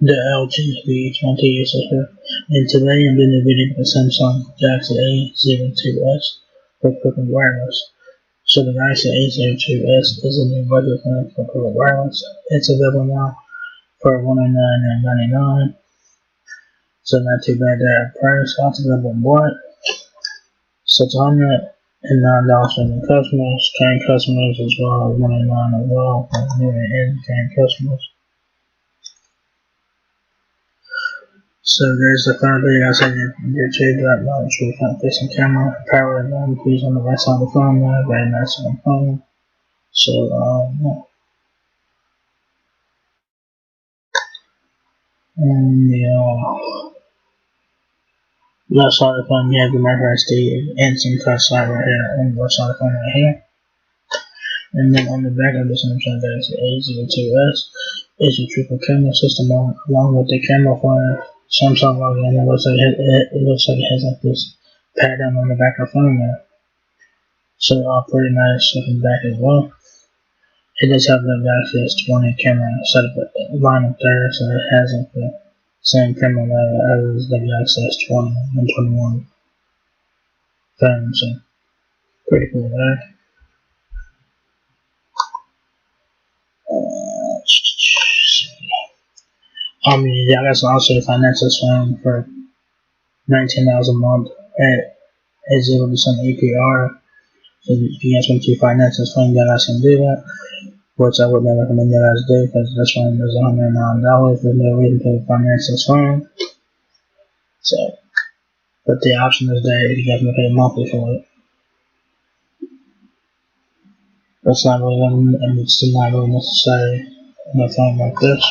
The LG V20 is here, and today I'm doing a video with the Samsung Galaxy A02s for Quick Wireless. So the Galaxy A02s is a new budget phone for Quick Wireless. It's available now for $199.99, so not too bad there. Price also available in what? So it's $109 for new customers, current customers as well as $199 as well for new and current customers. So there's the front video I said your two black lights with front facing camera, power and keys on the right side of the phone now, very nice on the phone. So and the left side of the phone you have the micro SD and SIM card slide right here on the left side of the phone right here. And then on the back of the Samsung Galaxy A02s is a triple camera system along with the camera for Samsung logo, and it looks like it has like this pattern on the back of the phone there. So pretty nice looking back as well. It does have the Galaxy S20 camera set up line up there, so it has like the same camera as the Galaxy S20 and 21 phone, so pretty cool there. Yeah, I guess also finance this phone for $19 a month at 0% APR. So if you guys want to finance this phone, you guys can do that. Which I would never recommend you guys do because this phone is $109. There's no reason to finance this phone. So, but the option is there if you guys want to pay monthly for it. That's not really, it's still not really necessary in a phone like this.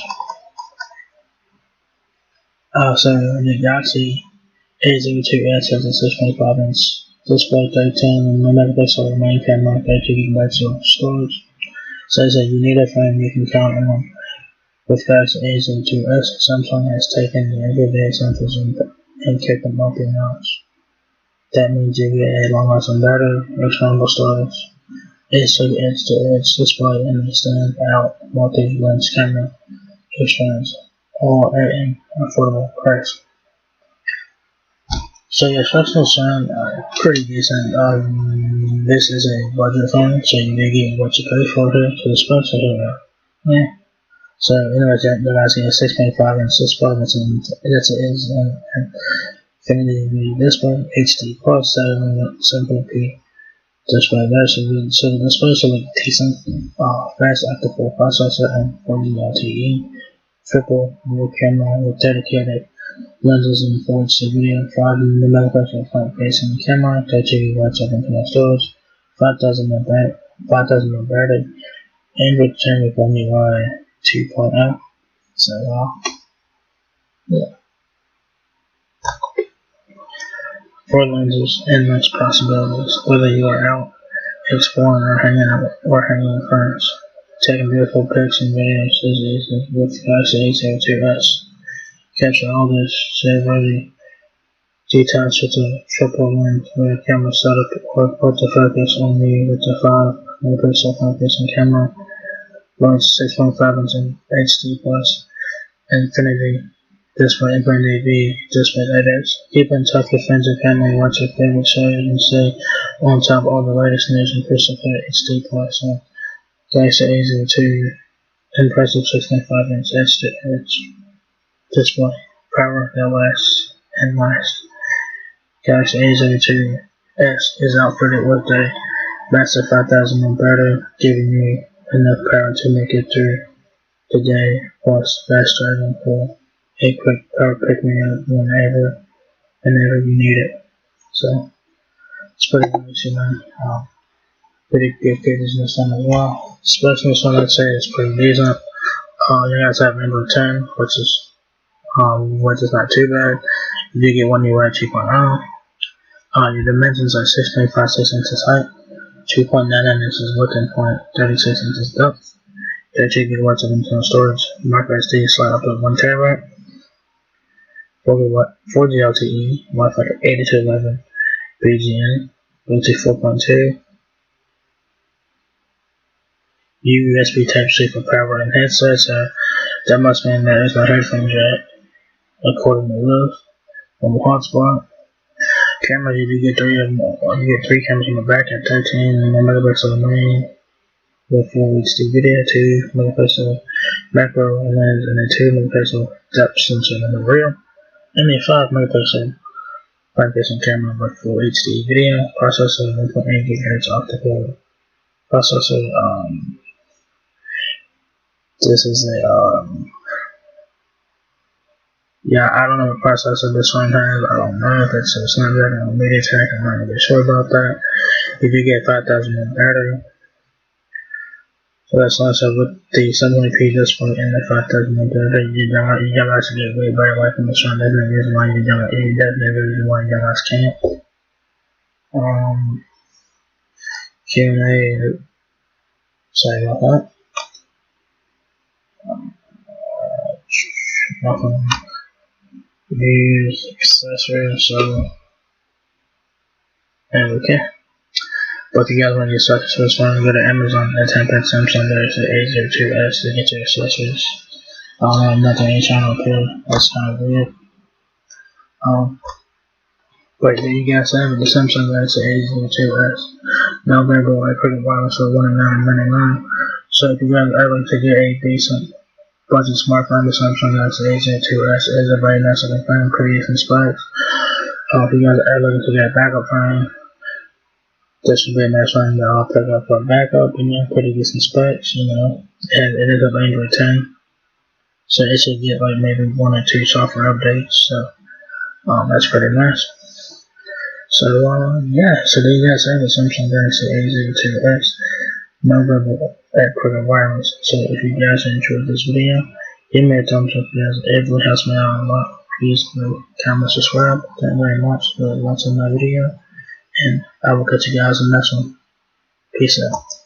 So the Galaxy A02s has a 6.5-inch display, 13 megapixel main camera, 32 GB of storage. Says that you need a phone you can count on. With Galaxy A02s, Samsung has taken the everyday essentials and kept them up a notch. That means you get a long-lasting battery, expandable storage, a edge-to-edge display, and a stand-out multi-lens camera experience, all at an affordable price. So your special sound pretty decent. This is a budget phone, so you may get what you pay for here. So the specs are here. Yeah. So anyways, the Galaxy has 6.5-inch display. That's an Infinity display, HD plus 720p display there. So the display should look decent. Fast octa-core processor and 4G LTE. Triple rear camera with dedicated lenses and full HD video. 5 megapixel front facing camera. 32 GB of internal storage. 5,000 mAh battery. Android 10 with One UI 2.0. So yeah. For lenses, endless possibilities. Whether you are out exploring or hanging with friends, taking beautiful pics and videos is easy with Galaxy A02s. Capture all this save-worthy details with a triple lens with a camera setup or autofocus only with the 5 megapixel front-facing camera, large 6.5-inch HD plus Infinity Infinity display that is. Keep in touch with friends and family, watch your favorite shows, and stay on top of all the latest news and crystal clear HD plus. Galaxy A02 impressive 6.5-inch edge-to-edge display. Power that lasts and lasts. Galaxy A02s is outfitted with a massive 5,000 mAh battery, giving you enough power to make it through the day, plus fast charging for a quick power pick-me-up whenever you need it. So it's pretty nice, pretty good business on as well. Especially this one, I'd say it's pretty decent. You guys have Android 10, which is not too bad. You do get One UI 2.0. Your dimensions are 6.56 inches height, 2.99 inches width, and 0.36 inches depth. 32 GB of internal storage. Micro SD slide up to 1 TB. 4G LTE, Wi-Fi 802.11, BGN, Bluetooth 4.2, USB Type-C for power and headsets, That must mean that it's my headphone jack, according to this. On the hotspot. Cameras, you do get three of them. You get three cameras on the back at 13 megapixel main with full HD video, 2 megapixel macro lens, and a 2 megapixel depth sensor in the rear, and a 5 megapixel front-facing camera with full HD video. Processor 1.8 GHz optical processor. This is a yeah, I don't know what processor this one has. I don't know if it's a Snapdragon or MediaTek. I'm not really sure about that. You do get 5,000 mAh battery. So that's nice. So with the 720p display and the 5,000 mAh battery, you don't actually get way better life from the sun. That's the reason why you don't. That's the reason why you guys can't. Q&A. Sorry about that. Nothing. Use accessories. So and okay. But if you guys want to get started to this one, go to Amazon and type in Samsung Galaxy A02s to get your accessories. I don't have nothing in channel here. That's kind of weird. But there you guys have it, the Samsung Galaxy A02s. Now available at Cricket Wireless for $109.99. So if you guys are looking to get a decent budget smartphone, the Samsung Galaxy A02s is a very nice looking phone, pretty decent specs. If you guys are looking to get a backup phone, this would be a nice one that I'll pick up for a backup, pretty decent specs, and it is an Android 10. So it should get like maybe 1 or 2 software updates, so that's pretty nice. So yeah, so there you guys have the Samsung Galaxy A02s, now available at Cricket Wireless. So if you guys enjoyed this video, give me a thumbs up, guys. It really helps me out a lot. Please comment, subscribe. Thank you very much for watching my video, and I will catch you guys in the next one. Peace out.